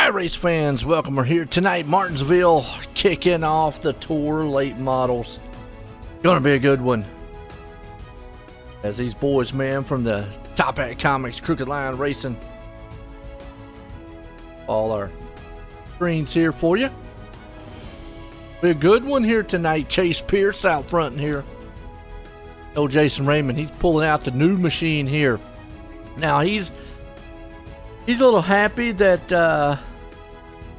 iRace fans, welcome. We're here tonight, Martinsville, kicking off the tour late models. Gonna be a good one. As these boys, man, from the Top Hat Comics, Crooked Line Racing, all our screens here for you. Be a good one here tonight. Chase Pierce out front here. Oh, Jason Raymond, he's pulling out the new machine here. Now he's a little happy that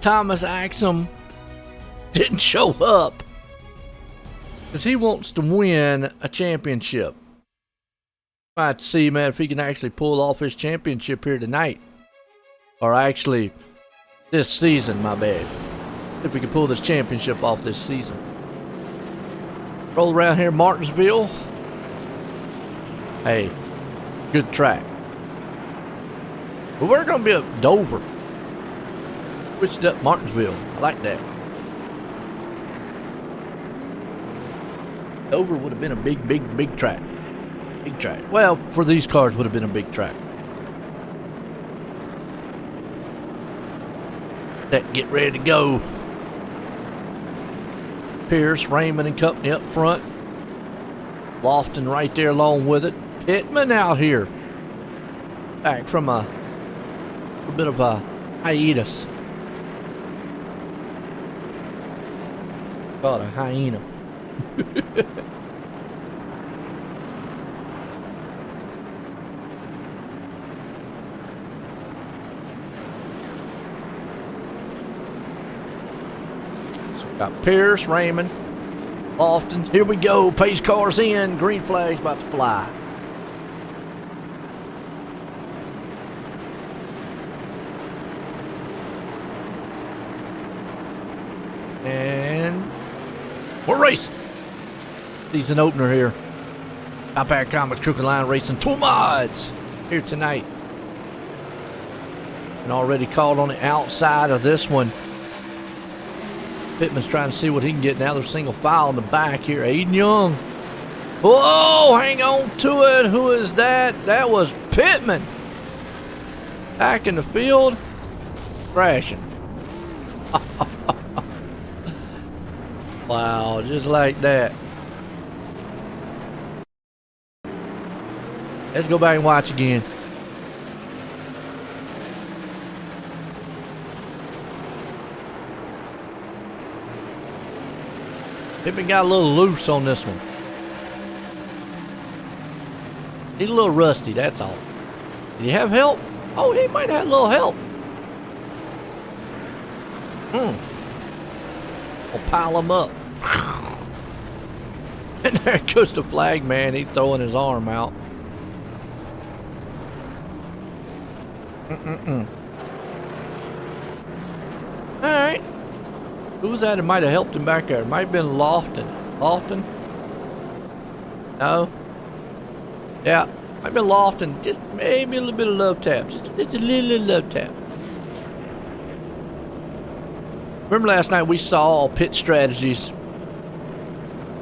Thomas Axum didn't show up because he wants to win a championship. Might see, man, if he can actually pull off his championship here tonight, or actually this season. My bad. If we can pull this championship off this season. Roll around here, Martinsville. Hey, good track. But we're going to be at Dover. Switched up Martinsville. I like that. Dover would have been a big track. Big track. Well, for these cars would have been a big track. That get ready to go. Pierce, Raymond, and company up front. Lofton right there along with it. Pittman out here. Back from a bit of a hiatus. Call it a hyena. So we got Pierce, Raymond, Lofton. Here we go. Pace cars in. Green flag's about to fly. And we're racing. Season opener here. Top Hat Comics, Crooked Line Racing, Tour Mods here tonight. And already called on the outside of this one. Pittman's trying to see what he can get now. There's single file in the back here. Aiden Young. Whoa, hang on to it. Who is that? That was Pittman. Back in the field. Crashing. Wow, just like that. Let's go back and watch again. Pittman got a little loose on this one. He's a little rusty, that's all. Did he have help? Oh, he might have a little help. We'll pile him up. And there goes the flag man. He's throwing his arm out. Alright. Who was that that might have helped him back there? It might have been Lofton. Lofton? No? Yeah. Might have been Lofton. Just maybe a little bit of love tap. Just a little love tap. Remember last night we saw pit strategies.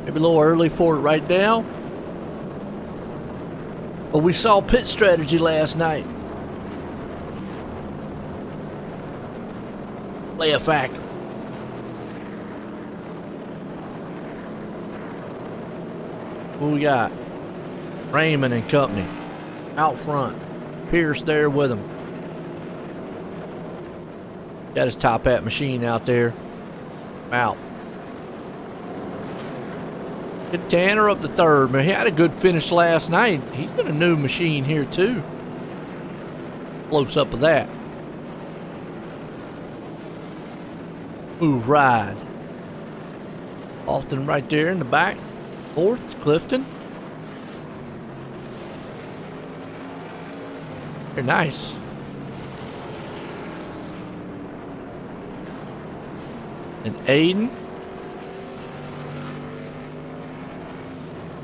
Maybe a little early for it right now. But we saw pit strategy last night. Play a factor. Who we got? Raymond and company. Out front. Pierce there with him. Got his Top Hat machine out there. Out. Get Tanner up to third, man. He had a good finish last night. He's got a new machine here too. Close up of that. Move ride. Lofton right there in the back. Fourth, Clifton. They're nice. And Aiden.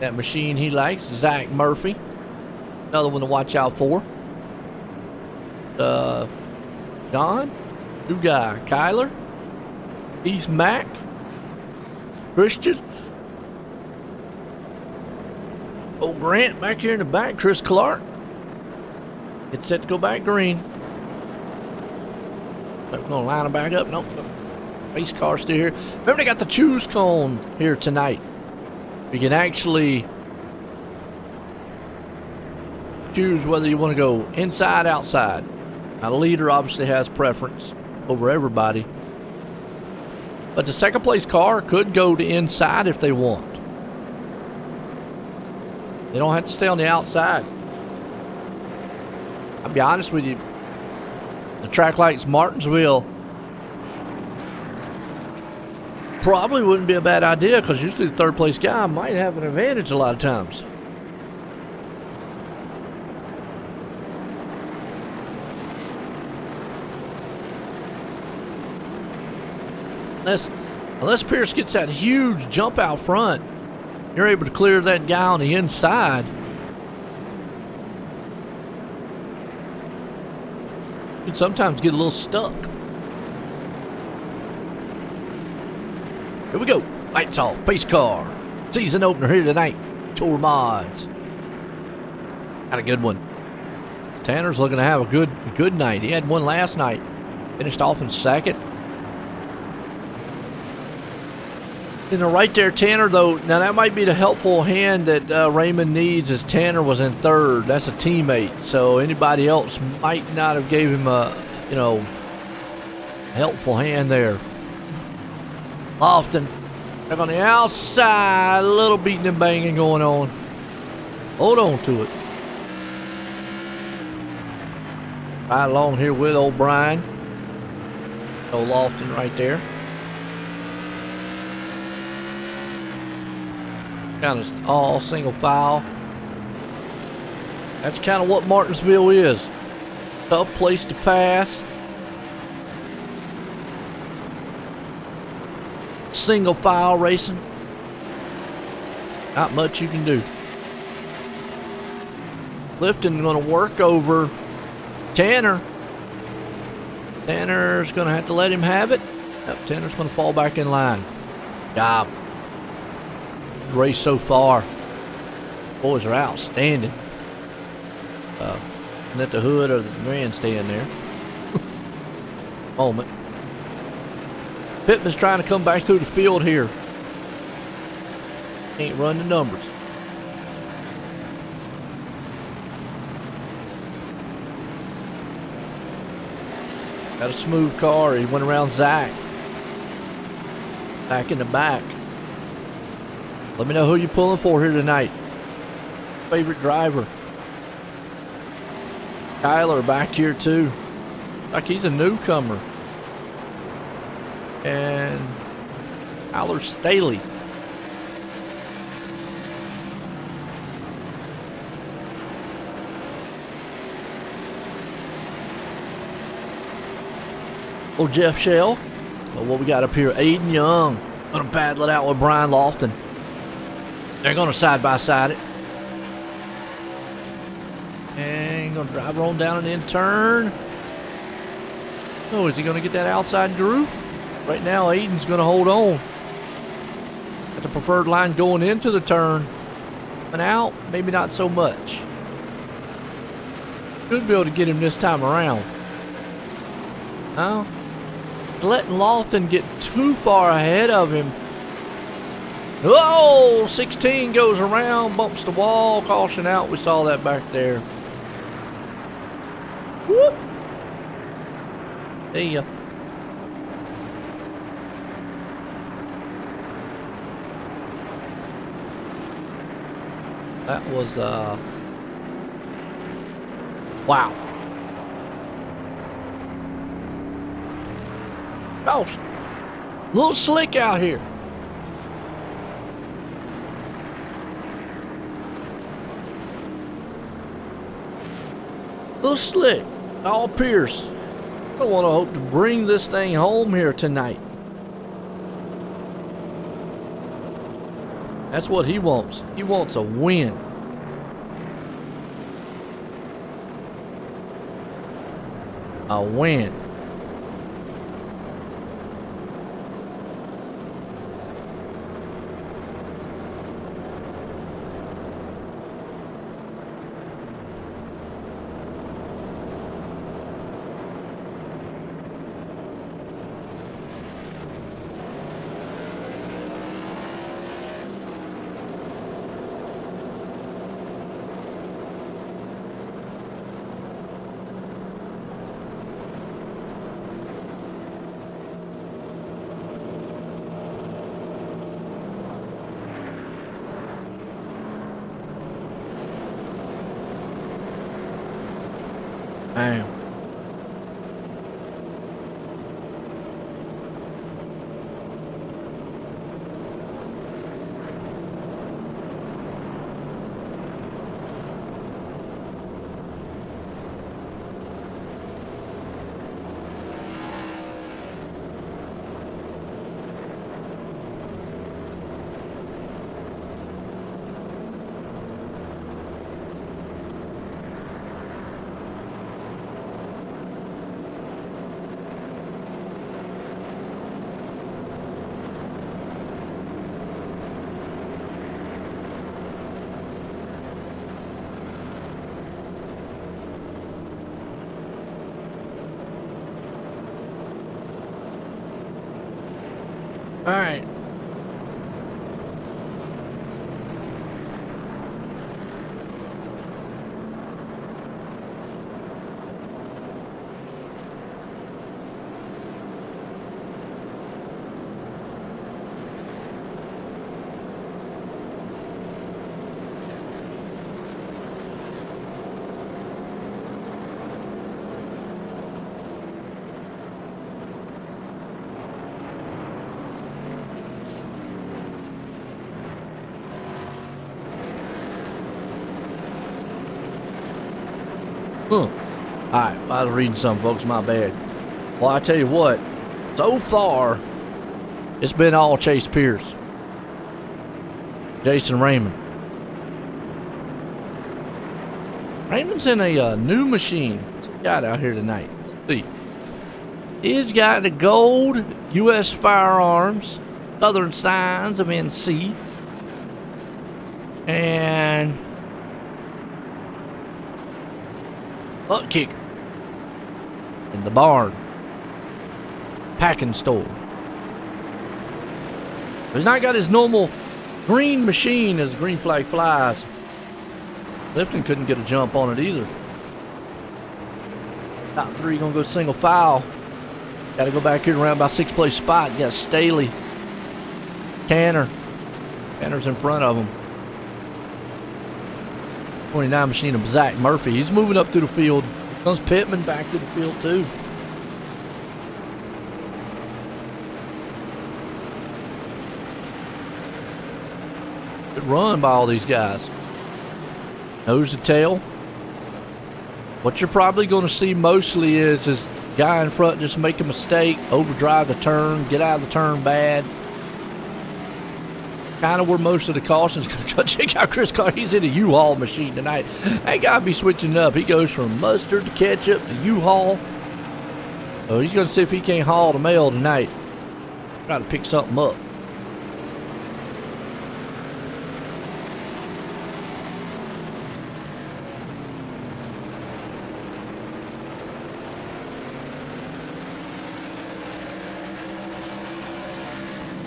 That machine he likes, Zach Murphy. Another one to watch out for. Don. New guy. Kyler. He's Mac. Christian. Old Grant back here in the back. Chris Clark. It's set to go back green. We're going to line them back up. Nope. Race car still here. Remember, they got the choose cone here tonight. You can actually choose whether you want to go inside, outside. Now, the leader obviously has preference over everybody. But the second place car could go to inside if they want. They don't have to stay on the outside. I'll be honest with you. The track like Martinsville probably wouldn't be a bad idea, because usually the third place guy might have an advantage a lot of times. Unless Pierce gets that huge jump out front, you're able to clear that guy on the inside. You can sometimes get a little stuck. Here we go. Lights off. Pace car. Season opener here tonight. Tour mods. Got a good one. Tanner's looking to have a good night. He had one last night. Finished off in second. You know, right there, Tanner, though, now that might be the helpful hand that Raymond needs, as Tanner was in third. That's a teammate. So anybody else might not have gave him a, helpful hand there. Lofton, back on the outside, a little beating and banging going on. Hold on to it. Right along here with old Brian. Old Lofton right there. Kind of all single file. That's kind of what Martinsville is. Tough place to pass. Single file racing. Not much you can do. Clifton going to work over Tanner. Tanner's going to have to let him have it. Yep, Tanner's going to fall back in line. Job. Race so far. Boys are outstanding. At the hood of the grandstand there. Moment. Pittman's trying to come back through the field here. Can't run the numbers. Got a smooth car. He went around Zach. Back in the back. Let me know who you're pulling for here tonight. Favorite driver. Kyler back here too. Like he's a newcomer. And Tyler Staley. Oh, Jeff Shell. Well, what we got up here? Aiden Young. Gonna battle it out with Brian Lofton. They're gonna side-by-side it. And gonna drive her on down an in turn. Oh, is he gonna get that outside groove? Right now, Aiden's gonna hold on. At the preferred line going into the turn. And out, maybe not so much. Should be able to get him this time around. No. Letting Lofton get too far ahead of him. Oh, 16 goes around, bumps the wall, caution out. We saw that back there. Whoop. See ya. That was, wow. Gosh, a little slick out here. A little slick. All Pierce. I want to hope to bring this thing home here tonight. That's what he wants. He wants a win. A win. Damn. All right. All right, I was reading something, folks. My bad. Well, I tell you what. So far, it's been all Chase Pierce, Jason Raymond. Raymond's in a new machine. What's he got out here tonight? Let's see. He's got the gold U.S. Firearms, Southern Signs of NC, and butt kicker in the barn packing store. He's not got his normal green machine as green flag flies. Lifton couldn't get a jump on it either. Top three gonna go single file. Got to go back here around by sixth place spot. You got Staley, Tanner. Tanner's in front of him. 29 machine of Zach Murphy. He's moving up through the field. Here comes Pittman back to the field too. Good run by all these guys. Nose to tail. What you're probably going to see mostly is guy in front just make a mistake, overdrive the turn, get out of the turn bad. Kind of where most of the caution's going to go. Check out Chris Carter. He's in a U-Haul machine tonight. That guy be switching up. He goes from mustard to ketchup to U-Haul. So he's going to see if he can't haul the mail tonight. Try to pick something up.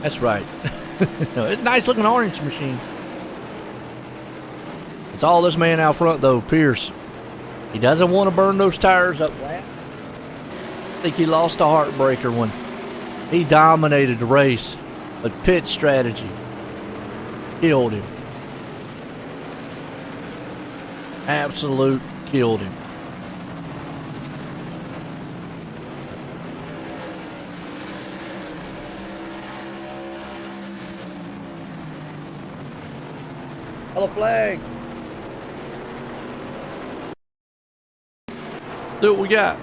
That's right. No, it's a nice looking orange machine. It's all this man out front though, Pierce. He doesn't want to burn those tires up flat. I think he lost a heartbreaker when he dominated the race, but pit strategy killed him. Absolute killed him. Yellow flag. See what we got.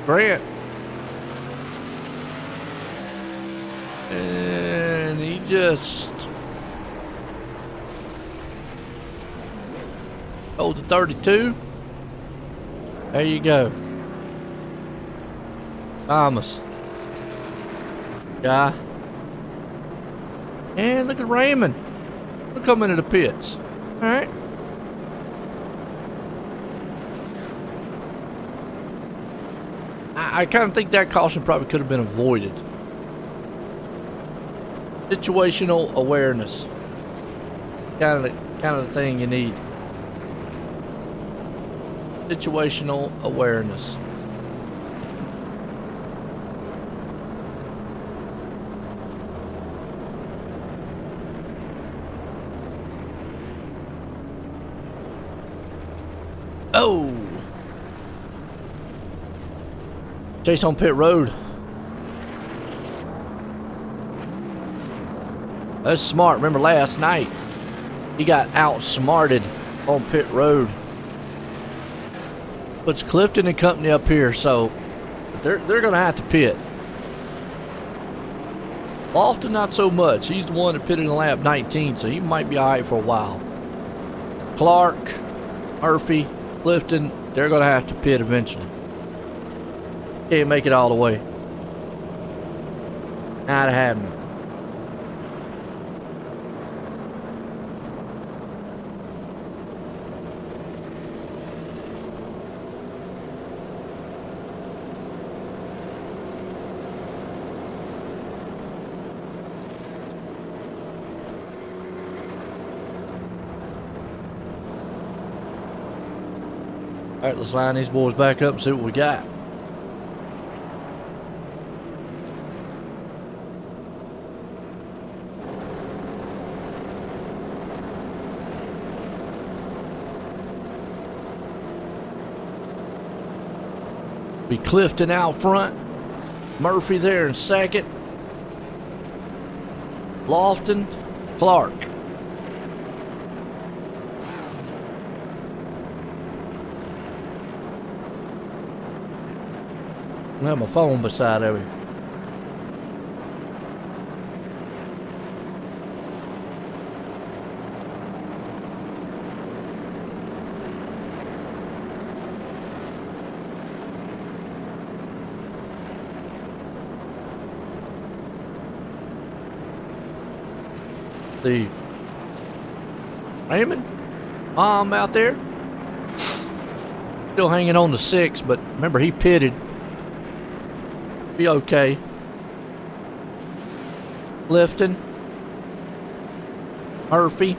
Grant. And he just hold the 32. There you go. Thomas. Guy. And look at Raymond. We'll come into the pits. All right. I kind of think that caution probably could have been avoided. Situational awareness. Kind of the thing you need. Situational awareness. Oh, Chase on pit road. That's smart. Remember last night, he got outsmarted on pit road. Puts Clifton and company up here, so they're going to have to pit. Lofton, not so much. He's the one that pitted in lap 19, so he might be all right for a while. Clark, Murphy, Clifton, they're going to have to pit eventually. Can't make it all the way. Not happening. All right, let's line these boys back up and see what we got. Be Clifton out front. Murphy there in second. Lofton, Clark. I have my phone beside of me. The Raymond out there still hanging on to 6, but remember he pitted. Be okay. Clifton, Murphy,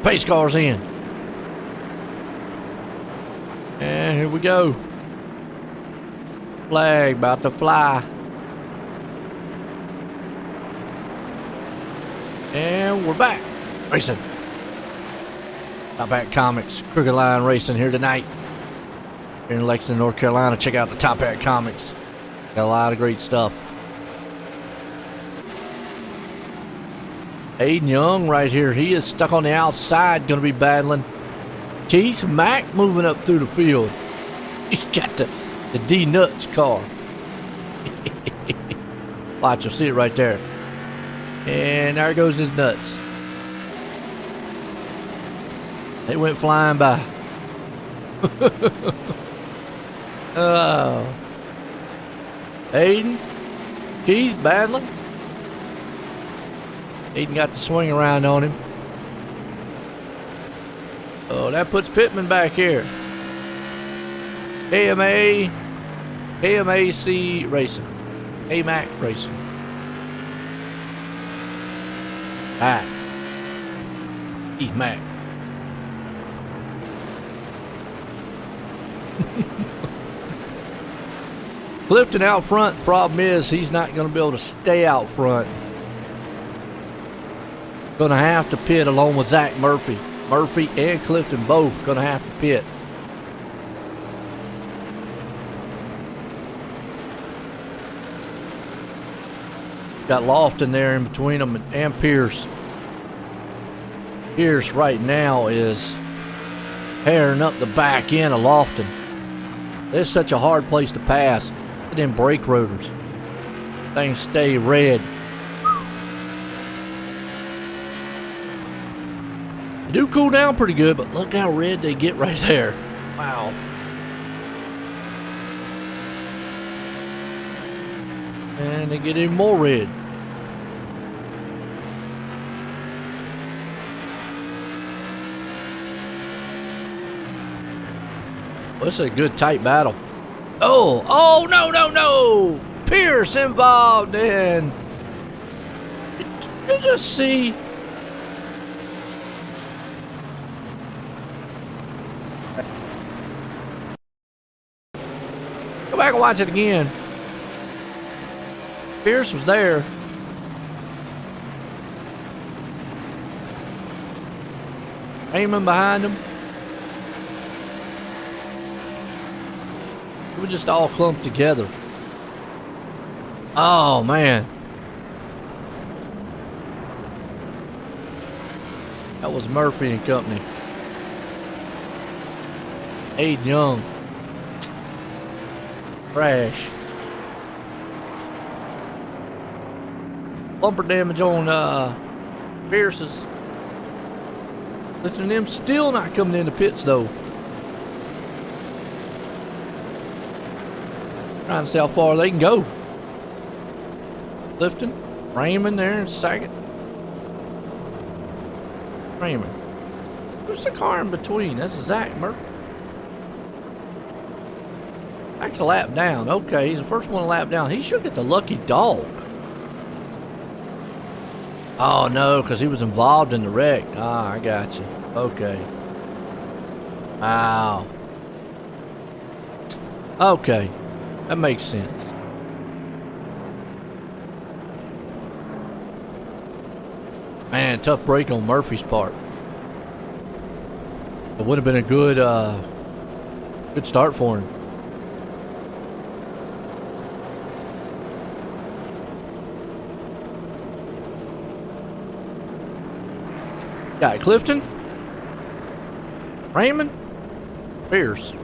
pace car's in, and here we go. Flag about to fly, and we're back racing. Top Hat Comics, Crooked Line Racing here tonight. Here in Lexington, North Carolina. Check out the Top Hat Comics. Got a lot of great stuff. Aiden Young right here. He is stuck on the outside, going to be battling Keith Mack moving up through the field. He's got the D-Nuts car. Watch, you'll see it right there. And there goes his nuts. They went flying by. Oh. Aiden. Keith battling. Aiden got the swing around on him. Oh, that puts Pittman back here. KMAC Racing. AMAC Racing. Alright. Keith Mack. Clifton out front. Problem is he's not going to be able to stay out front. Going to have to pit along with Zach Murphy. Murphy and Clifton both going to have to pit. Got Lofton there in between them and Pierce. Pierce right now is tearing up the back end of Lofton. It's such a hard place to pass. Look at them brake rotors. Things stay red. They do cool down pretty good, but look how red they get right there. Wow. And they get even more red. Well, this is a good tight battle. Oh, no. Pierce involved in. You just see. Go back and watch it again. Pierce was there. Aiming behind him. we just all clumped together. Oh, man. That was Murphy and Company. Aiden Young. Crash. Bumper damage on Pierce's. Listen to them still not coming into pits though. Trying to see how far they can go. Clifton, Raymond there in second. Raymond. Who's the car in between? That's Zach Murphy. Zach's a lap down. Okay, he's the first one a lap down. He should get the lucky dog. Oh no, because he was involved in the wreck. Ah, I got you. Okay. Wow. Okay. That makes sense. Man, tough break on Murphy's part. It would have been a good start for him. Got Clifton, Raymond, Pierce.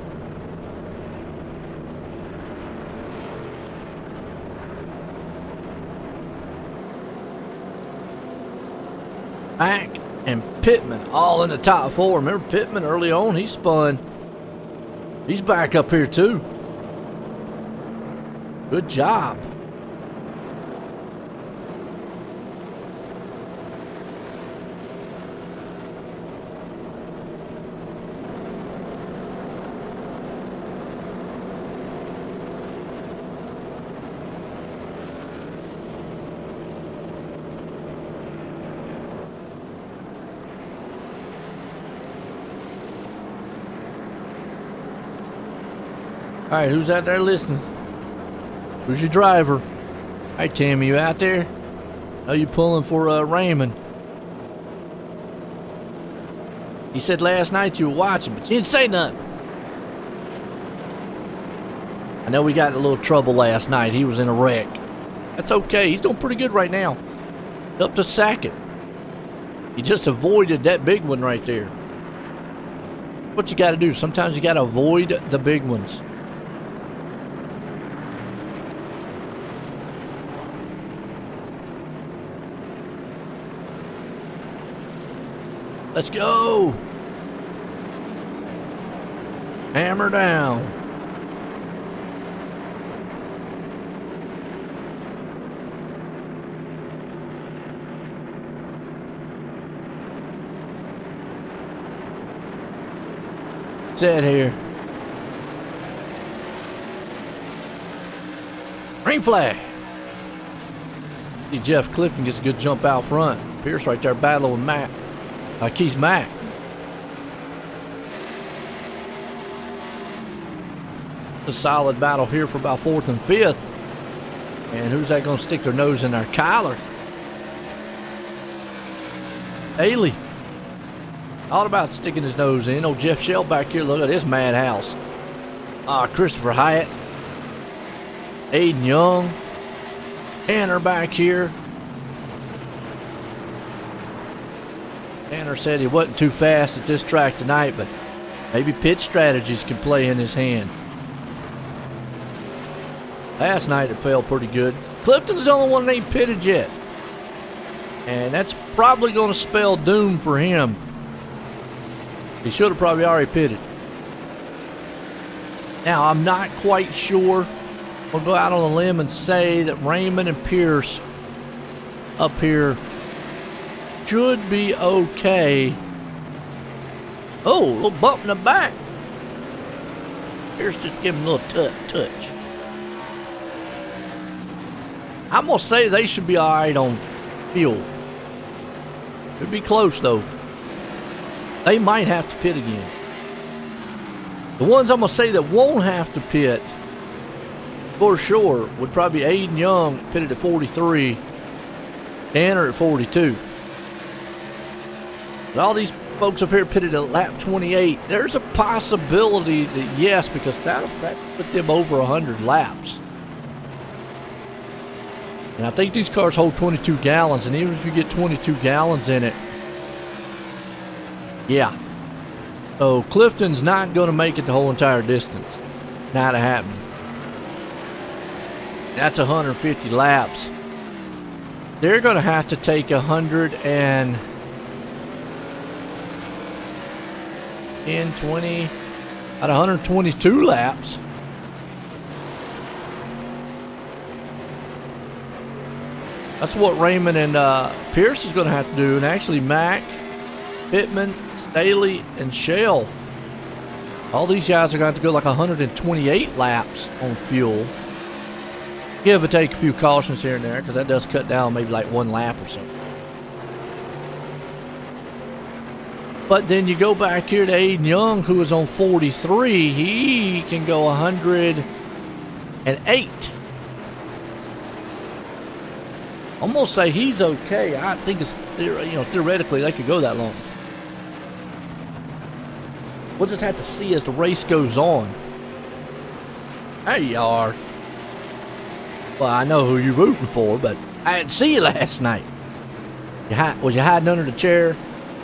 Mack and Pittman all in the top four. Remember Pittman early on, he spun. He's back up here too. Good job. All right, who's out there listening? Who's your driver? Hey, Timmy, you out there? Are you pulling for Raymond? You said last night you were watching, but you didn't say nothing. I know we got in a little trouble last night. He was in a wreck. That's okay. He's doing pretty good right now. Up to second. He just avoided that big one right there. What you got to do? Sometimes you got to avoid the big ones. Let's go. Hammer down. Set here. Green flag. See Jeff Clifton gets a good jump out front. Pierce right there battling with Matt. Keith Mack. A solid battle here for about fourth and fifth. And who's that going to stick their nose in there? Kyler. Haley. All about sticking his nose in. Oh, Jeff Shell back here. Look at this madhouse. Christopher Hyatt. Aiden Young. Tanner back here. Tanner said he wasn't too fast at this track tonight, but maybe pit strategies can play in his hand. Last night it felt pretty good. Clifton's the only one that ain't pitted yet. And that's probably going to spell doom for him. He should have probably already pitted. Now, I'm not quite sure. We'll go out on a limb and say that Raymond and Pierce up here should be okay. Oh, a little bump in the back. Pierce just give him a little touch. I'm going to say they should be all right on fuel. It'd be close, though. They might have to pit again. The ones I'm going to say that won't have to pit for sure would probably be Aiden Young, pitted at 43, Tanner at 42. But all these folks up here pitted at lap 28. There's a possibility that yes, because that put them over 100 laps. And I think these cars hold 22 gallons, and even if you get 22 gallons in it, yeah. So Clifton's not going to make it the whole entire distance. Not happening. That's 150 laps. They're going to have to take 110, 20, at 122 laps. That's what Raymond and Pierce is going to have to do. And actually Mac, Pittman, Staley, and Shell, all these guys are going to have to go like 128 laps on fuel. Give or take a few cautions here and there, because that does cut down maybe like 1 lap or so. But then you go back here to Aiden Young, who is on 43. He can go 108. Almost say he's okay. I think it's, theoretically they could go that long. We'll just have to see as the race goes on. There you are. Well, I know who you're rooting for, but I didn't see you last night. Was you hiding under the chair?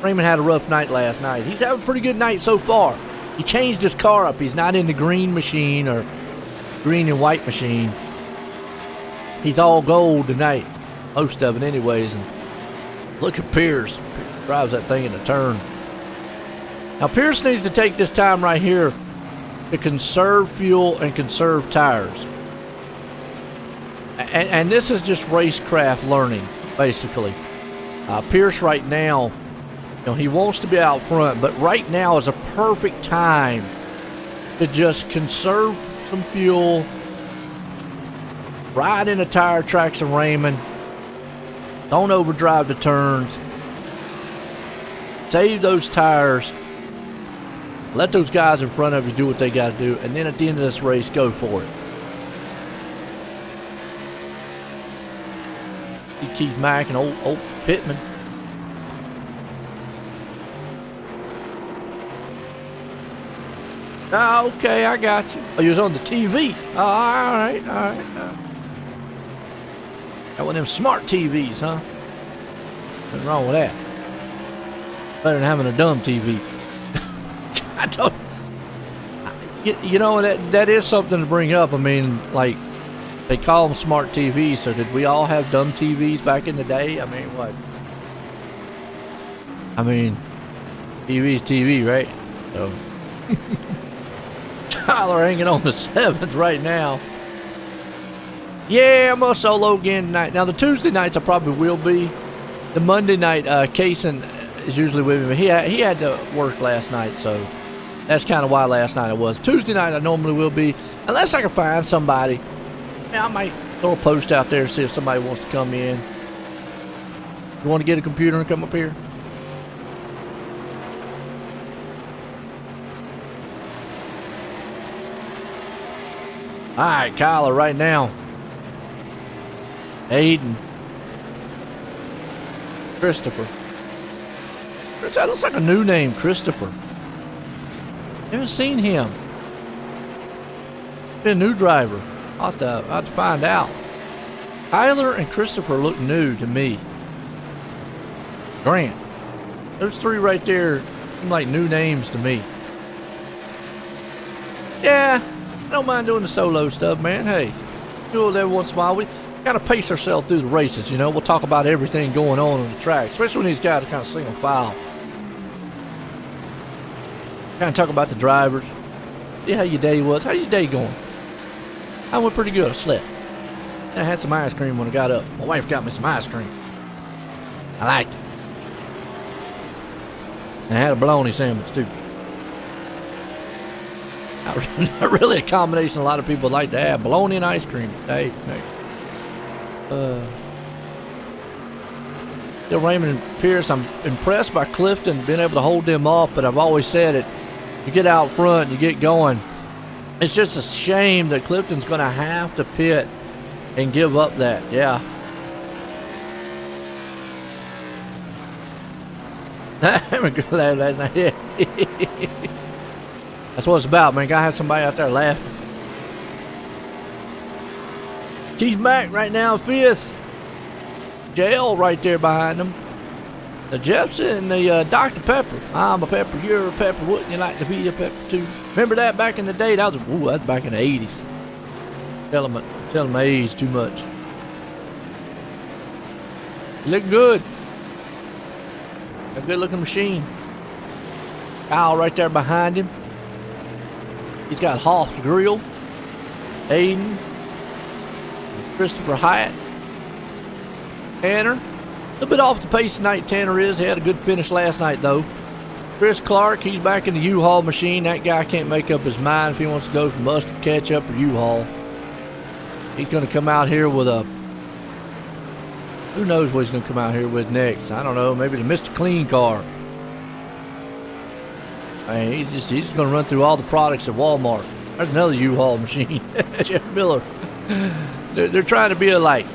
Raymond had a rough night last night. He's having a pretty good night so far. He changed his car up. He's not in the green machine or green and white machine. He's all gold tonight. Most of it anyways. And look at Pierce. Pierce drives that thing in a turn. Now Pierce needs to take this time right here to conserve fuel and conserve tires. And this is just racecraft learning, basically. Pierce right now, he wants to be out front, but right now is a perfect time to just conserve some fuel, ride in the tire tracks of Raymond, don't overdrive the turns, save those tires, let those guys in front of you do what they got to do, and then at the end of this race, go for it. He keeps Mac and old Pittman. Oh, okay, I got you. Oh, you was on the TV. Oh, all right. Got one of them smart TVs, huh? Nothing wrong with that. Better than having a dumb TV. I don't. That is something to bring up. I mean, like, they call them smart TVs. So did we all have dumb TVs back in the day? I mean, what? I mean, TV's TV, right? So. Tyler hanging on the 7th right now. Yeah, I'm going to solo again tonight. Now, the Tuesday nights I probably will be. The Monday night, Kaysen is usually with me. But he had to work last night, so that's kind of why last night I was. Tuesday night I normally will be, unless I can find somebody. I might throw a post out there to see if somebody wants to come in. You want to get a computer and come up here? All right, Kyler, right now. Aiden. Christopher. That looks like a new name, Christopher. Haven't seen him. Been a new driver. I'll have to find out. Tyler and Christopher look new to me. Grant. Those three right there seem like new names to me. Yeah. I don't mind doing the solo stuff, man. Hey, do it every once in a while. We kind of pace ourselves through the races, We'll talk about everything going on the track, especially when these guys are kind of single file. Kind of talk about the drivers. See how your day was. How's your day going? I went pretty good. I slept. And I had some ice cream when I got up. My wife got me some ice cream. I liked it. And I had a bologna sandwich, too. Not really a combination a lot of people like to have. Bologna and ice cream. Hey. Still Raymond and Pierce, I'm impressed by Clifton being able to hold them off, but I've always said it. You get out front, you get going. It's just a shame that Clifton's going to have to pit and give up that. Yeah. I'm glad last night. Yeah. That's what it's about, man. Gotta have somebody out there laughing. He's back right now, 5th. Jail right there behind him. The Jefferson, the Dr. Pepper. I'm a pepper, you're a pepper. Wouldn't you like to be a pepper too? Remember that back in the day? That was back in the 80s. Tell him my age too much. You look good. A good looking machine. Kyle right there behind him. He's got Hoff's grill. Aiden. Christopher Hyatt. Tanner. A little bit off the pace tonight, Tanner is. He had a good finish last night, though. Chris Clark, he's back in the U-Haul machine. That guy can't make up his mind if he wants to go for mustard, ketchup, or U-Haul. He's going to come out here with a... Who knows what he's going to come out here with next? I don't know. Maybe the Mr. Clean car. I mean, he's just going to run through all the products at Walmart. There's another U-Haul machine. Jeff Miller. They're trying to be alike.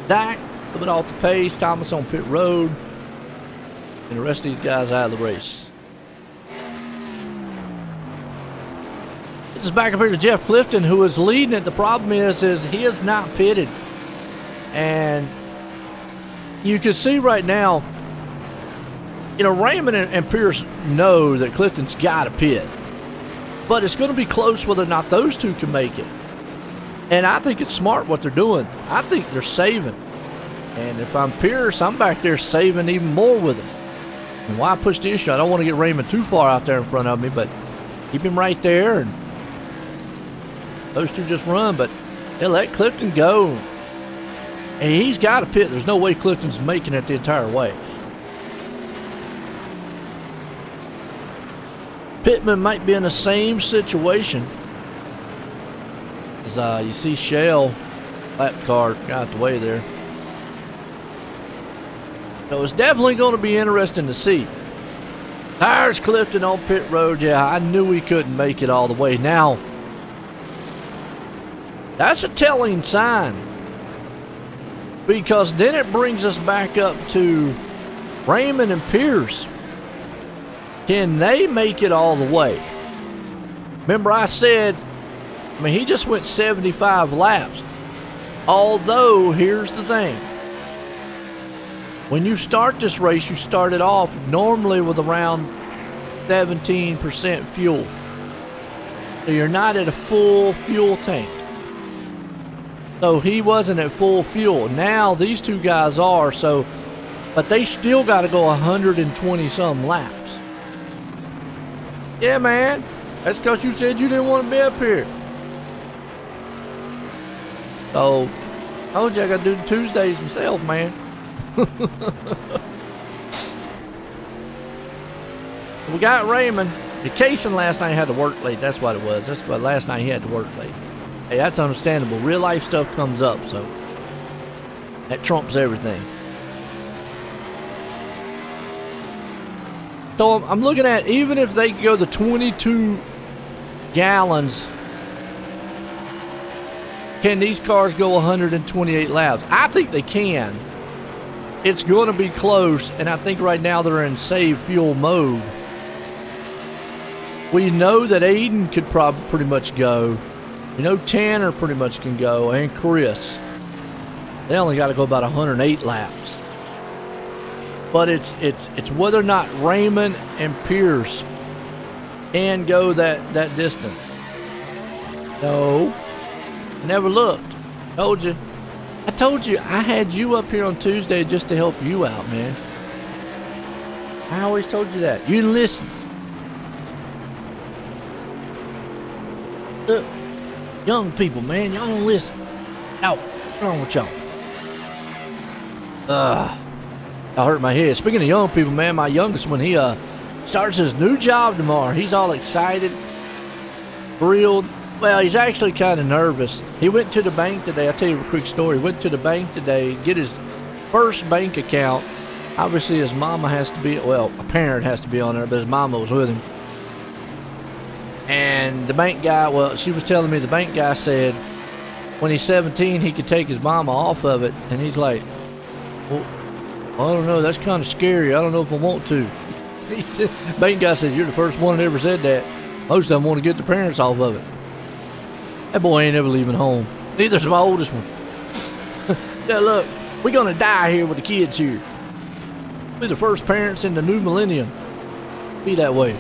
Dak, a little bit off the pace. Thomas on pit road. And the rest of these guys out of the race. This is back up here to Jeff Clifton, who is leading it. The problem is he is not pitted. And you can see right now, Raymond and Pierce know that Clifton's got to pit. But it's going to be close whether or not those two can make it. And I think it's smart what they're doing. I think they're saving. And if I'm Pierce, I'm back there saving even more with him. And why push the issue? I don't want to get Raymond too far out there in front of me, but keep him right there. And those two just run, but they'll let Clifton go. And he's got to pit. There's no way Clifton's making it the entire way. Pittman might be in the same situation. As you see Shell, lap car got the way there. So it's definitely going to be interesting to see. Tires Clifton on pit road. Yeah, I knew he couldn't make it all the way. Now, that's a telling sign. Because then it brings us back up to Raymond and Pierce. Can they make it all the way? Remember I said, he just went 75 laps. Although, here's the thing. When you start this race, you start it off normally with around 17% fuel. So you're not at a full fuel tank. So he wasn't at full fuel. Now these two guys are, but they still got to go 120 some laps. Yeah, man. That's because you said you didn't want to be up here. So, I told you I got to do the Tuesdays myself, man. We got Raymond. The Kaysen last night had to work late. That's what it was. That's why last night he had to work late. Hey, that's understandable. Real life stuff comes up, so that trumps everything. So I'm looking at, even if they go the 22 gallons, can these cars go 128 laps? I think they can. It's going to be close, and I think right now they're in save fuel mode. We know that Aiden could probably pretty much go. Tanner pretty much can go, and Chris. They only got to go about 108 laps. But it's whether or not Raymond and Pierce can go that distance. No. I never looked. I told you I had you up here on Tuesday just to help you out, man. I always told you that. You didn't listen. Look, young people, man, y'all don't listen. Out. What's wrong with y'all? I hurt my head. Speaking of young people, man, my youngest one, he starts his new job tomorrow. He's all excited, thrilled. Well, he's actually kind of nervous. He went to the bank today. I'll tell you a quick story. He went to the bank today, get his first bank account. Obviously, his mama has to be, a parent has to be on there, but his mama was with him. And the bank guy, she was telling me the bank guy said when he's 17, he could take his mama off of it. And he's like, well, I don't know. That's kind of scary. I don't know if I want to. Main guy says, you're the first one that ever said that. Most of them want to get their parents off of it. That boy ain't ever leaving home. Neither's my oldest one. Yeah, look, we're going to die here with the kids here. Be the first parents in the new millennium. Be that way.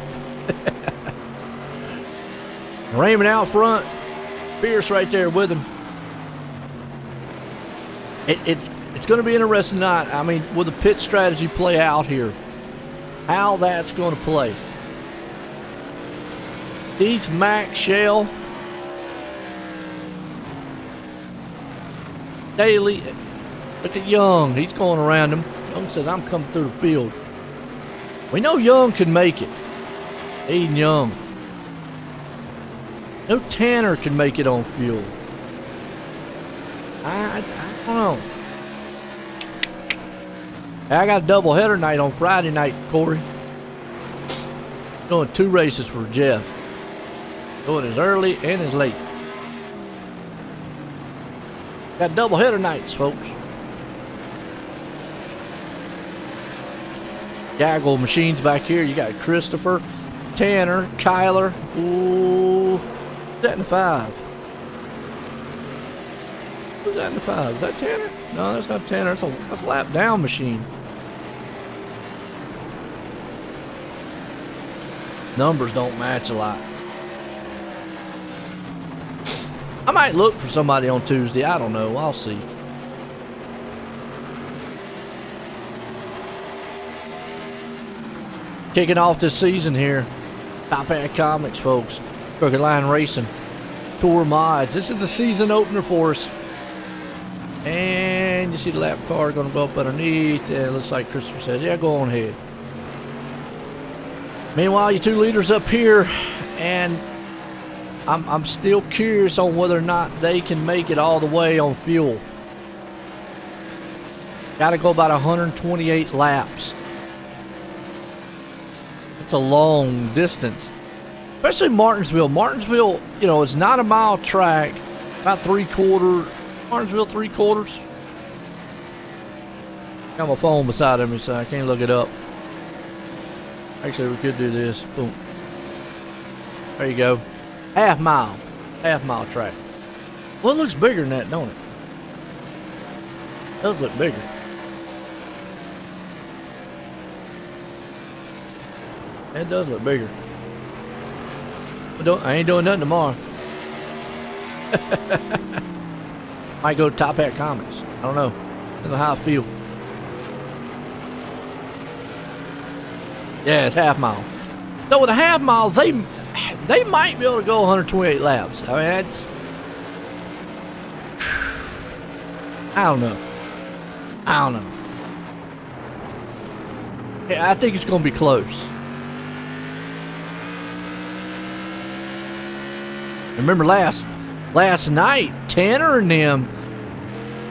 Raymond out front. Pierce right there with him. It's going to be interesting tonight. I mean, will the pit strategy play out here? How that's going to play. Keith, Mac, Shell, Daly. Look at Young. He's going around him. Young says, I'm coming through the field. We know Young can make it. Aiden Young. No Tanner can make it on fuel. I don't know. I got a doubleheader night on Friday night, Corey. Doing 2 races for Jeff. Doing as early and as late. Got doubleheader nights, folks. Gaggle machines back here. You got Christopher, Tanner, Kyler. Ooh. Who's that in the 5? Who's that in the 5? Is that Tanner? No, that's not Tanner. That's a lap down machine. Numbers don't match a lot. I might look for somebody on Tuesday. I don't know. I'll see. Kicking off this season here. Top Hat Comics, folks. Crooked Line Racing. Tour Mods. This is the season opener for us. And you see the lap car going to go up underneath. And it looks like Christopher says, yeah, go on ahead. Meanwhile, you 2 leaders up here. And I'm still curious on whether or not they can make it all the way on fuel. Got to go about 128 laps. That's a long distance. Especially Martinsville. Martinsville, you know, it's not a mile track. About 3/4. Martinsville 3/4. Got my phone beside me, so I can't look it up. Actually, we could do this. Boom. There you go. Half mile track. Well, it looks bigger than that, don't it? It does look bigger. It does look bigger. I ain't doing nothing tomorrow. Might go to Top Hat Comics. I don't know. Depends on how I feel. Yeah, it's half mile. So with a half mile, they might be able to go 128 laps. I mean, that's... I don't know. Yeah, I think it's going to be close. Remember last night, Tanner and them,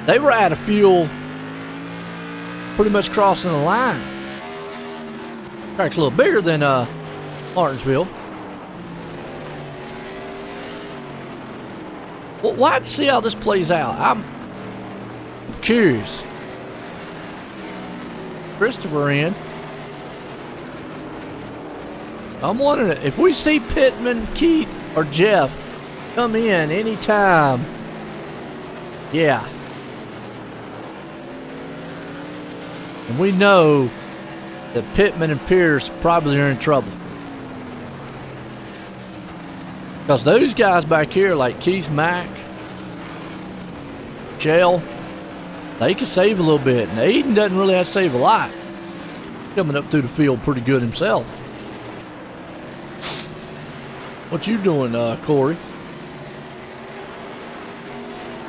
they were out of fuel pretty much crossing the line. Track's a little bigger than Martinsville. Well, let's see how this plays out. I'm curious. Christopher in. I'm wondering if we see Pittman, Keith, or Jeff come in anytime. Yeah. And we know that Pittman and Pierce probably are in trouble. Because those guys back here, like Keith, Mack, Shell, they can save a little bit. And Aiden doesn't really have to save a lot. Coming up through the field pretty good himself. What you doing, Corey?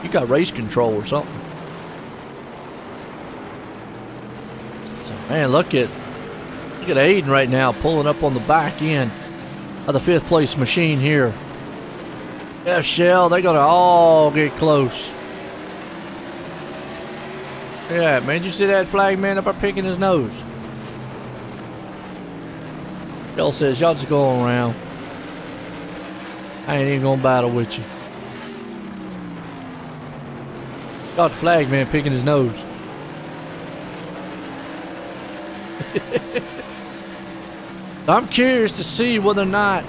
You got race control or something. So, man, look at Aiden right now pulling up on the back end of the 5th place machine here. Yeah, Shell, they're going to all get close. Yeah, man, did you see that flag man up there picking his nose? Shell says, y'all just go on around. I ain't even going to battle with you. Got the flag man picking his nose. I'm curious to see whether or not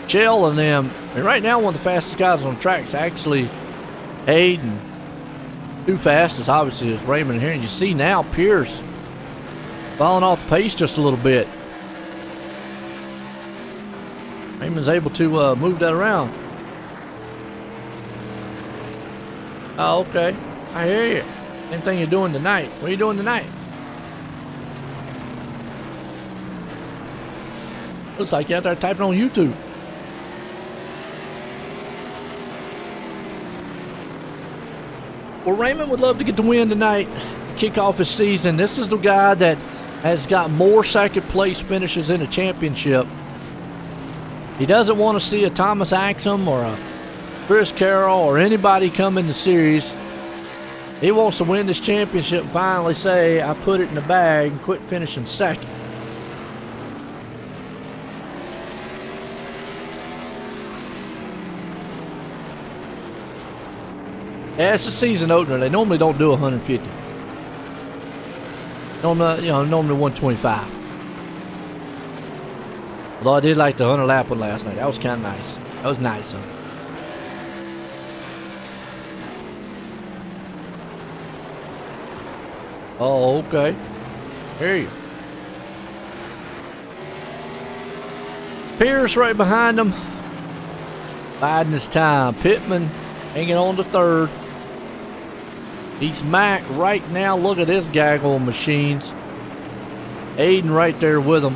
Shell and them, and right now one of the fastest guys on the track is actually Hayden. Two fastest, obviously, is Raymond here. And you see now Pierce falling off the pace just a little bit. Raymond's able to move that around. Oh, okay. I hear you. Same thing you're doing tonight. What are you doing tonight? Looks like you're out there typing on YouTube. Well, Raymond would love to get the win tonight, kick off his season. This is the guy that has got more second place finishes in the championship. He doesn't want to see a Thomas Axum or a Chris Carroll or anybody come in the series. He wants to win this championship and finally say, I put it in the bag and quit finishing second. Yeah, it's a season opener. They normally don't do 150. Normally 125. Although I did like the 100 lap one last night. That was kind of nice. That was nice, huh? Oh, okay. Hear you. Pierce right behind him. Biding his time. Pittman hanging on to third. He's Mac right now. Look at this gaggle of machines. Aiden right there with him.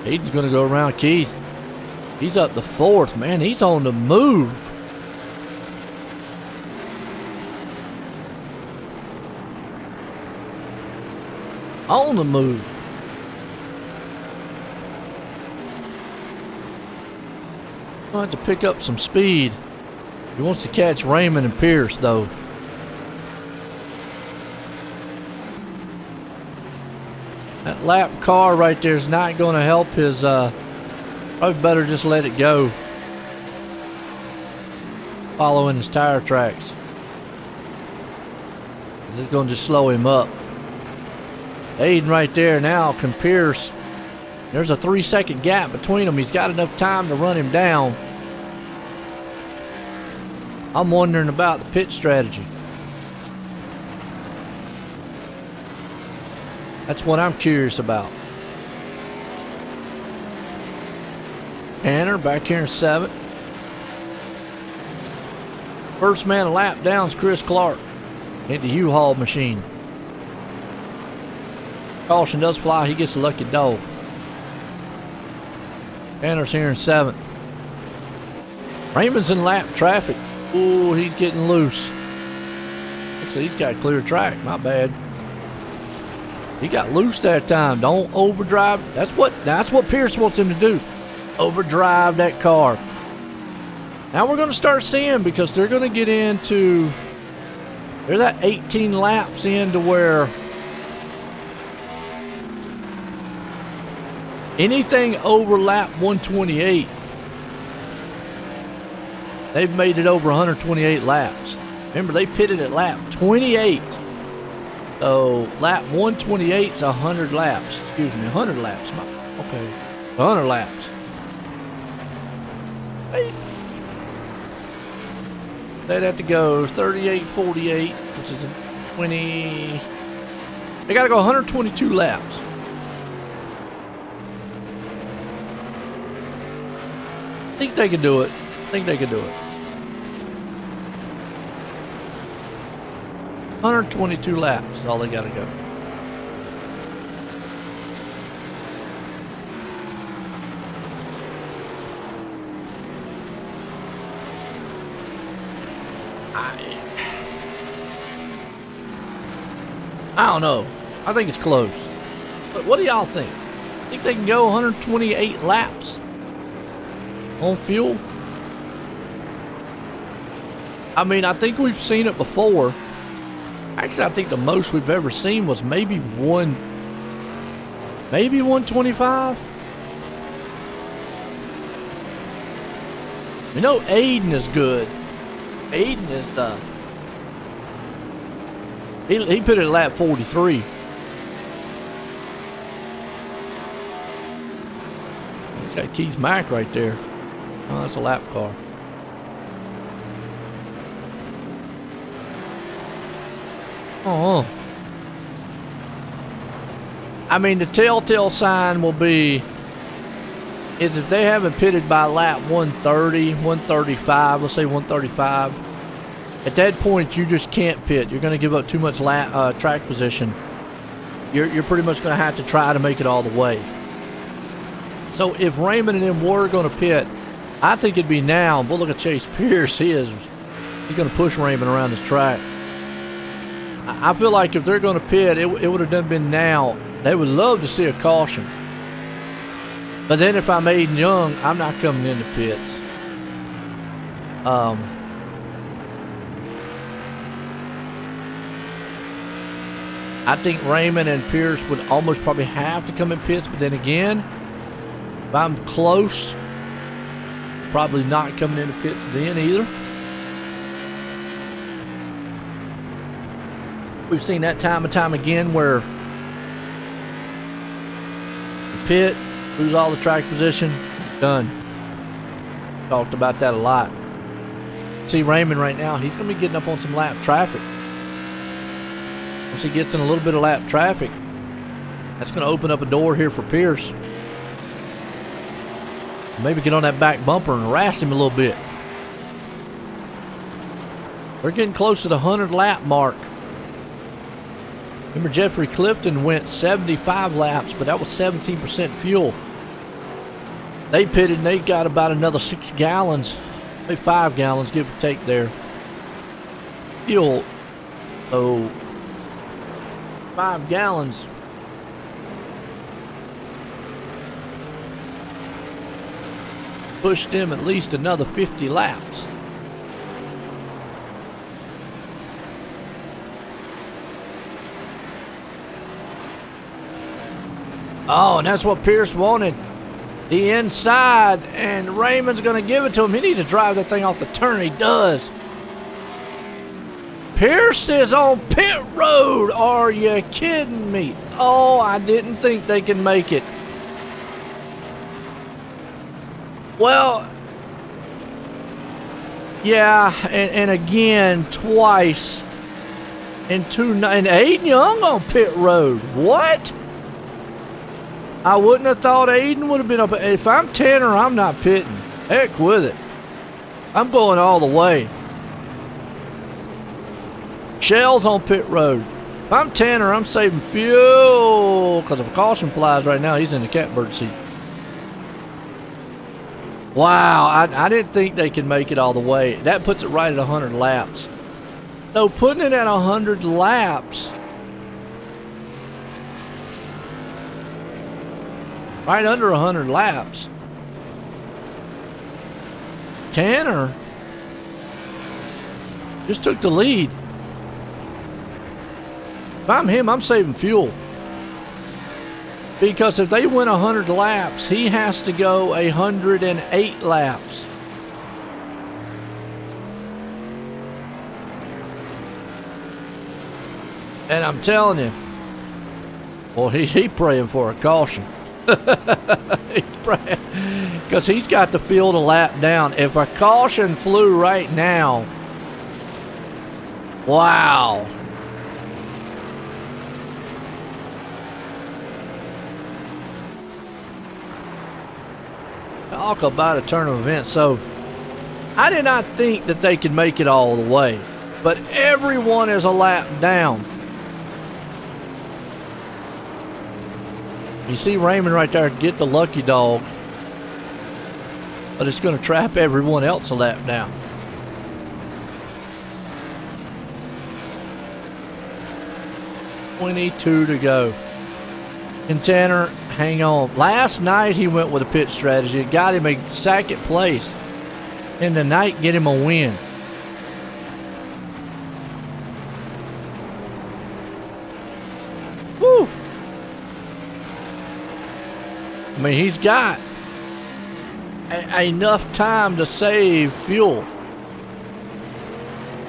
Aiden's going to go around Keith. He's up to fourth, man. He's on the move. On the move. Going to pick up some speed. He wants to catch Raymond and Pierce, though. That lap car right there is not going to help his. Probably better just let it go. Following his tire tracks. This is going to just slow him up. Aiden right there now can Pierce. There's a 3-second gap between them. He's got enough time to run him down. I'm wondering about the pit strategy. That's what I'm curious about. Tanner back here in 7th. First man a lap down is Chris Clark. Hit the U-Haul machine. Caution does fly. He gets a lucky dog. Tanner's here in 7th. Raymond's in lap traffic. Ooh, he's getting loose. Looks like he's got a clear track. My bad. He got loose that time. Don't overdrive. That's what Pierce wants him to do. Overdrive that car. Now we're going to start seeing, because they're going to get into, they're that 18 laps into where anything over lap 128, they've made it over 128 laps. Remember, they pitted at lap 28. So lap 128 is 100 laps. Excuse me, 100 laps. Okay, 100 laps. Hey. They'd have to go 38.48, which is a 20. They got to go 122 laps. I think they can do it. I think they can do it. 122 laps is all they got to go. I don't know. I think it's close. But what do y'all think? Think they can go 128 laps on fuel? I mean, I think we've seen it before. Actually, I think the most we've ever seen was maybe 125. We know Aiden is good. Aiden is he put it at lap 43. He's got Keith Mack right there. Oh, that's a lap car. Oh. I mean, the telltale sign will be is if they haven't pitted by lap 130, 135, let's say 135, at that point you just can't pit. You're going to give up too much track position. You're pretty much going to have to try to make it all the way. So if Raymond and them were going to pit, I think it'd be now. But look at Chase Pierce. He's going to push Raymond around this track. I feel like if they're going to pit, it would have done been now. They would love to see a caution. But then if I'm Aiden Young, I'm not coming into pits. I think Raymond and Pierce would almost probably have to come in pits. But then again, if I'm close, probably not coming into pits then either. We've seen that time and time again where the pit, lose all the track position, done. Talked about that a lot. See Raymond right now, he's going to be getting up on some lap traffic. Once he gets in a little bit of lap traffic, that's going to open up a door here for Pierce. Maybe get on that back bumper and harass him a little bit. We're getting close to the 100 lap mark. Remember, Jeffrey Clifton went 75 laps, but that was 17% fuel. They pitted and they got about another 6 gallons, maybe 5 gallons, give or take there. Fuel, so 5 gallons. Pushed them at least another 50 laps. Oh, and that's what Pierce wanted. The inside, and Raymond's going to give it to him. He needs to drive that thing off the turn. He does. Pierce is on pit road. Are you kidding me? Oh, I didn't think they could make it. Well, yeah, and again, twice. And Aiden Young on pit road. What? I wouldn't have thought Aiden would have been up. If I'm Tanner, I'm not pitting. Heck with it. I'm going all the way. Shell's on pit road. If I'm Tanner, I'm saving fuel. Because if a caution flies right now, he's in the catbird seat. Wow, I didn't think they could make it all the way. That puts it right at 100 laps. So putting it at 100 laps, right under 100 laps, Tanner just took the lead. If I'm him, I'm saving fuel. Because if they win 100 laps, he has to go 108 laps. And I'm telling you, well, he's praying for a caution. He's praying because he's got the field a lap down. If a caution flew right now, wow. Talk about a turn of events. So I did not think that they could make it all the way, but everyone is a lap down. You see Raymond right there get the lucky dog, but it's going to trap everyone else a lap down. .22 to go. And Tanner, hang on. Last night he went with a pit strategy. It got him a second place. And tonight get him a win. Woo! I mean, he's got enough time to save fuel.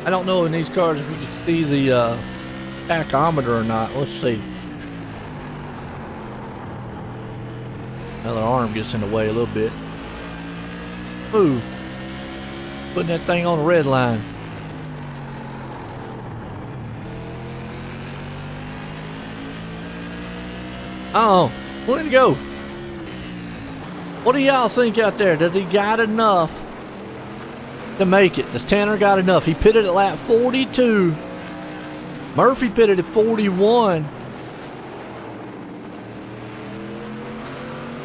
I don't know in these cars if you can see the tachometer or not. Let's see. Another arm gets in the way a little bit. Ooh. Putting that thing on the red line. Oh, where'd he go? What do y'all think out there? Does he got enough to make it? Does Tanner got enough? He pitted at lap 42. Murphy pitted at 41.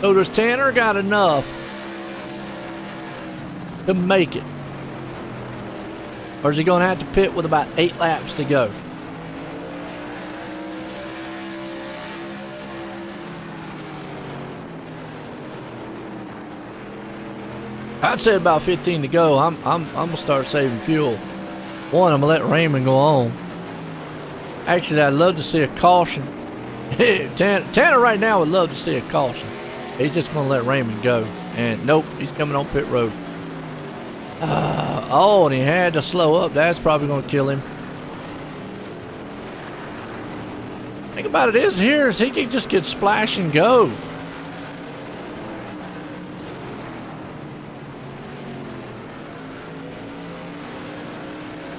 So does Tanner got enough to make it? Or is he going to have to pit with about 8 laps to go? I'd say about 15 to go. I'm gonna start saving fuel. One, I'm gonna let Raymond go on. Actually, I'd love to see a caution. Tanner right now would love to see a caution. He's just gonna let Raymond go. And nope, he's coming on pit road. Oh, and he had to slow up. That's probably gonna kill him. Think about it is here is he can just get splash and go.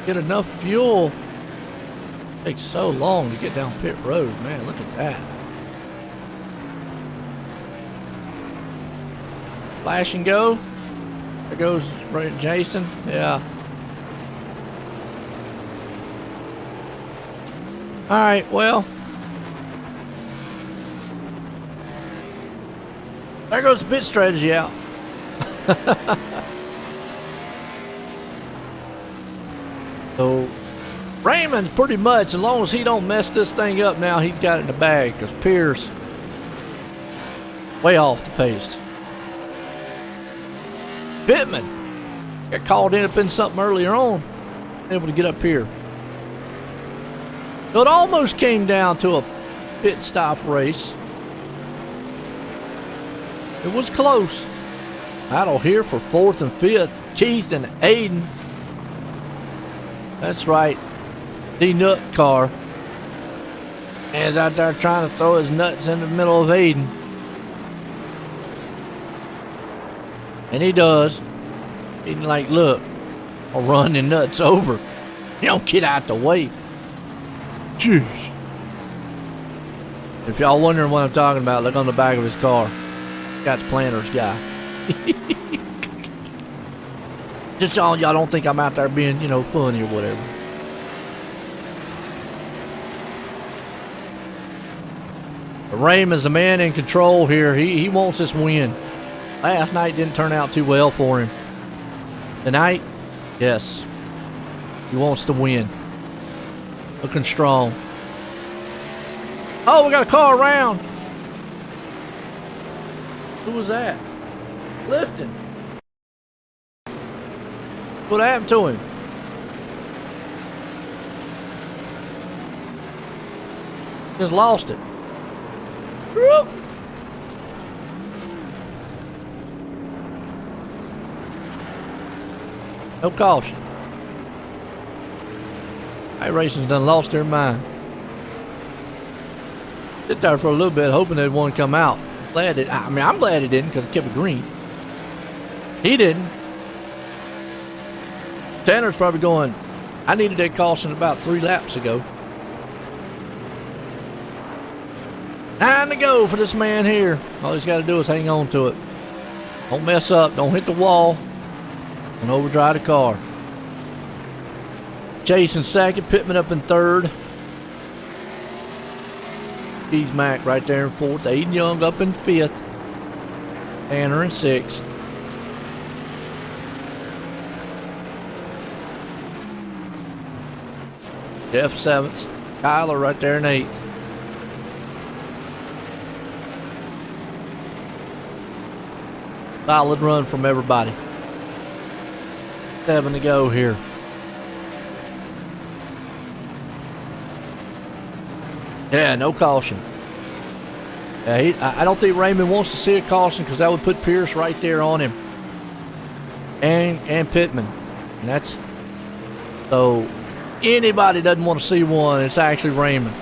Get enough fuel. It takes so long to get down pit road, man. Look at that. Flash and go. There goes Jason. Yeah. All right. Well, there goes the pit strategy out. So Raymond's pretty much, as long as he don't mess this thing up now, he's got it in the bag, because Pierce way off the pace. Pittman got called in up in something earlier on, able to get up here. So it almost came down to a pit stop race. It was close. Battle here for 4th and 5th. Keith and Aiden. That's right. The nut car is out there trying to throw his nuts in the middle of Aiden. And he does. He's like, look, I'll run the nuts over. You don't get out the way. Jeez. If y'all wondering what I'm talking about, look on the back of his car. Got the planter's guy. Just so y'all don't think I'm out there being, funny or whatever. But Raymond's the man in control here. He wants this win. Last night didn't turn out too well for him. Tonight, yes, he wants to win. Looking strong. Oh, we got a car around. Who was that? Lifting. What happened to him? Just lost it. Whoop. No caution. iRacing's done lost their mind. Sit there for a little bit, hoping that one come out. I'm glad it didn't, because it kept it green. He didn't. Tanner's probably going, I needed that caution about 3 laps ago. 9 to go for this man here. All he's got to do is hang on to it. Don't mess up. Don't hit the wall. Don't overdrive the car. Chase in 2nd. Pittman up in 3rd. Keith Mack right there in 4th. Aiden Young up in 5th. Tanner in 6th. Jeff 7th. Kyler right there in 8th. Solid run from everybody. 7 to go here. Yeah, no caution. Yeah, I don't think Raymond wants to see a caution, because that would put Pierce right there on him. and Pittman. And that's so anybody doesn't want to see one, it's actually Raymond.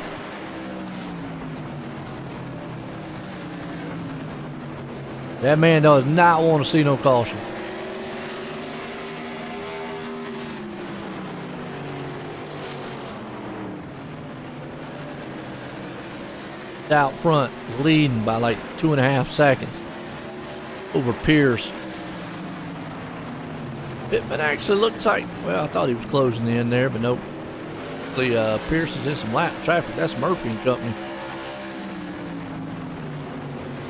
That man does not want to see no caution. Out front, leading by like 2.5 seconds over Pierce. Pittman actually looks like, well, I thought he was closing in there, but nope. Pierce is in some lap traffic. That's Murphy and Company.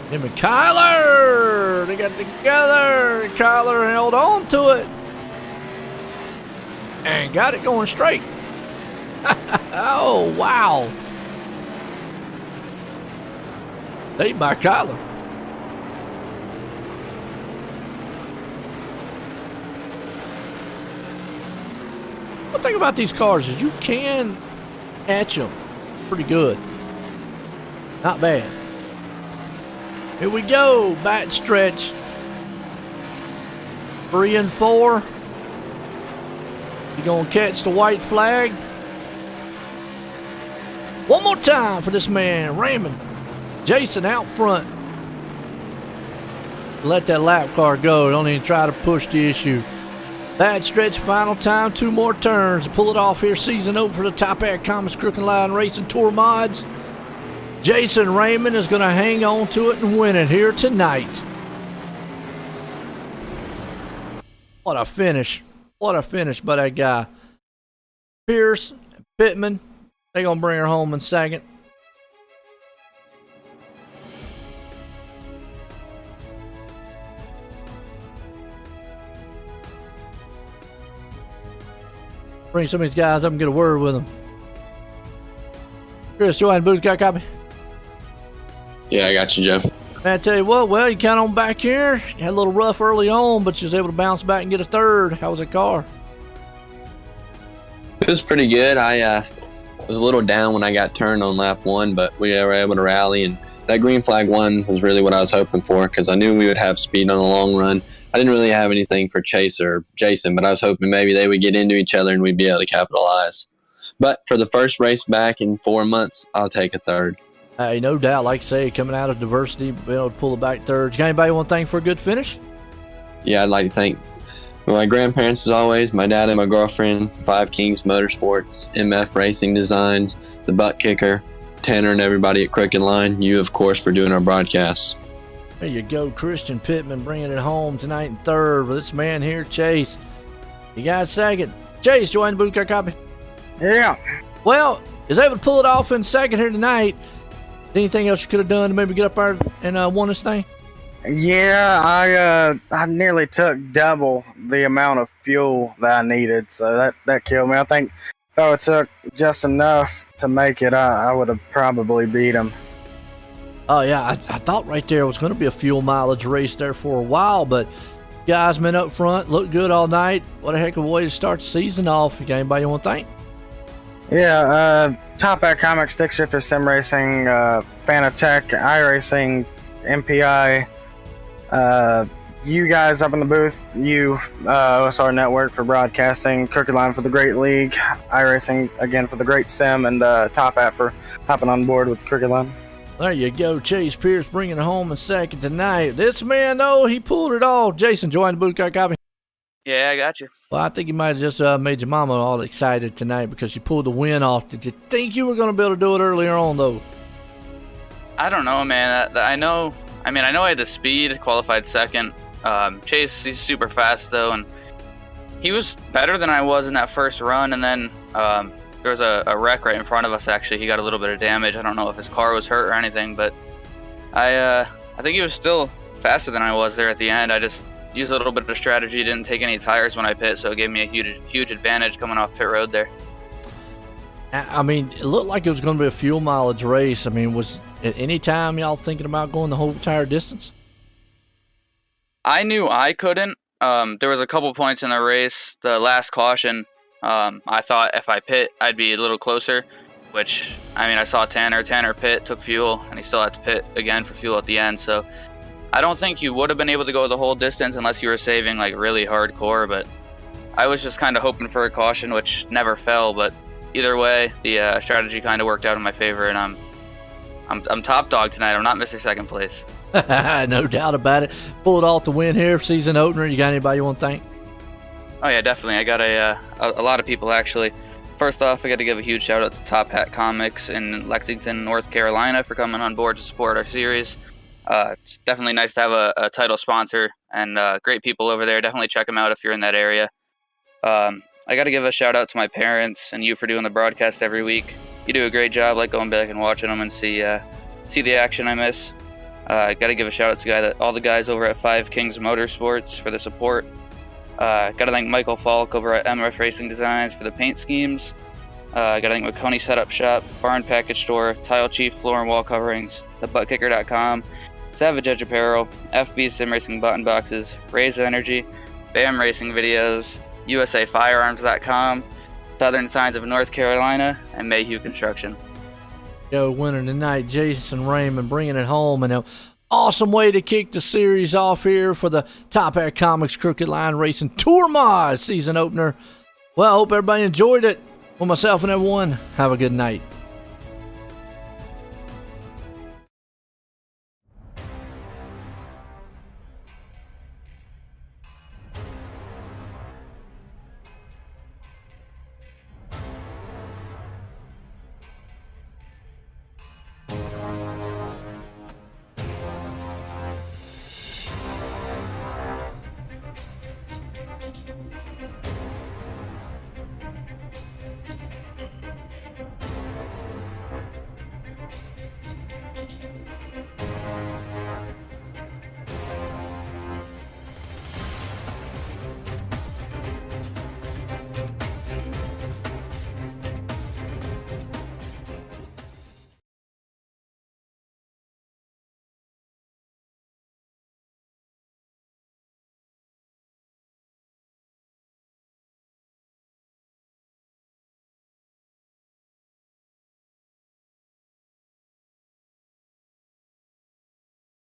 Him and Kyler, they got together. Kyler held on to it and got it going straight. Oh, wow. Saved by Kyler. One thing about these cars is you can catch them pretty good. Not bad. Here we go, back stretch. 3 and 4. You gonna catch the white flag? One more time for this man, Raymond. Jason out front. Let that lap car go. Don't even try to push the issue. Bad stretch, final time, 2 more turns. Pull it off here, season open for the Top Hat Comics Crooked Line Racing Tour Mods. Jason Raymond is going to hang on to it and win it here tonight. What a finish. What a finish by that guy. Pierce, Pittman, they're going to bring her home in second. Bring some of these guys up and get a word with them. Chris, Joanne Booth, got a copy? Yeah, I got you, Joe. Man, I tell you what, well, you kind of on back here. You had a little rough early on, but you was able to bounce back and get a third. How was the car? It was pretty good. I was a little down when I got turned on lap 1, but we were able to rally, and that green flag one was really what I was hoping for because I knew we would have speed on the long run. I didn't really have anything for Chase or Jason, but I was hoping maybe they would get into each other and we'd be able to capitalize. But for the first race back in 4 months, I'll take a third. Hey, no doubt. Like I say, coming out of diversity, being able to pull the back thirds. You got anybody want to thank for a good finish? Yeah, I'd like to thank my grandparents, as always, my dad and my girlfriend, Five Kings Motorsports, MF Racing Designs, the Butt Kicker, Tanner, and everybody at Crooked Line. You, of course, for doing our broadcast. There you go, Christian Pittman bringing it home tonight in third with this man here, Chase. You got second. Chase, join the booth car copy. Yeah. Well, is able to pull it off in second here tonight. Anything else you could have done to maybe get up there and won this thing? Yeah, I nearly took double the amount of fuel that I needed, so that killed me. I think if I would took just enough to make it, I would have probably beat him. Oh, yeah, I thought right there was going to be a fuel mileage race there for a while, but guys been up front, looked good all night. What a heck of a way to start the season off. You got anybody you want to thank? Yeah, Top Hat Comics, Stick Shifter Sim Racing, Fanatech, iRacing, MPI, you guys up in the booth, you, OSR Network for broadcasting, Crooked Line for the Great League, iRacing again for the Great Sim, and Top Hat for hopping on board with Crooked Line. There you go, Chase Pierce bringing it home in second tonight. This man, though, he pulled it off. Jason, join the booth car copy. Yeah, I got you. Well, I think you might have just made your mama all excited tonight because you pulled the win off. Did you think you were going to be able to do it earlier on, though? I don't know, man. I know I had the speed, qualified second. Chase, he's super fast, though, and he was better than I was in that first run, and then there was a wreck right in front of us, actually. He got a little bit of damage. I don't know if his car was hurt or anything, but I think he was still faster than I was there at the end. I just used a little bit of strategy, didn't take any tires when I pit, so it gave me a huge advantage coming off pit road there. I mean, it looked like it was going to be a fuel mileage race. I mean, was at any time y'all thinking about going the whole entire distance? I knew I couldn't. There was a couple points in the race. The last caution, I thought if I pit, I'd be a little closer, which, I mean, I saw Tanner pit, took fuel, and he still had to pit again for fuel at the end. So I don't think you would have been able to go the whole distance unless you were saving like really hardcore, but I was just kind of hoping for a caution, which never fell. But either way, the strategy kind of worked out in my favor, and I'm top dog tonight. I'm not Mr. Second Place. No doubt about it. Pull it off to win here, season opener. You got anybody you want to thank? Oh yeah, definitely. I got a lot of people actually. First off, I got to give a huge shout out to Top Hat Comics in Lexington, North Carolina, for coming on board to support our series. It's definitely nice to have a title sponsor and great people over there. Definitely check them out if you're in that area. I got to give a shout out to my parents and you for doing the broadcast every week. You do a great job, like going back and watching them and see the action I miss. I got to give a shout out to all the guys over at Five Kings Motorsports for the support. Got to thank Michael Falk over at MF Racing Designs for the paint schemes. Got to thank McConey Setup Shop, Barn Package Store, Tile Chief Floor and Wall Coverings, thebuttkicker.com, Savage Edge Apparel, FB Sim Racing Button Boxes, Raise Energy, BAM Racing Videos, USAFirearms.com, Southern Signs of North Carolina, and Mayhew Construction. Yo, winner tonight, Jason Raymond, bringing it home, and an awesome way to kick the series off here for the Top Hat Comics Crooked Line Racing Tour Mod season opener. Well, I hope everybody enjoyed it. For myself and everyone, have a good night.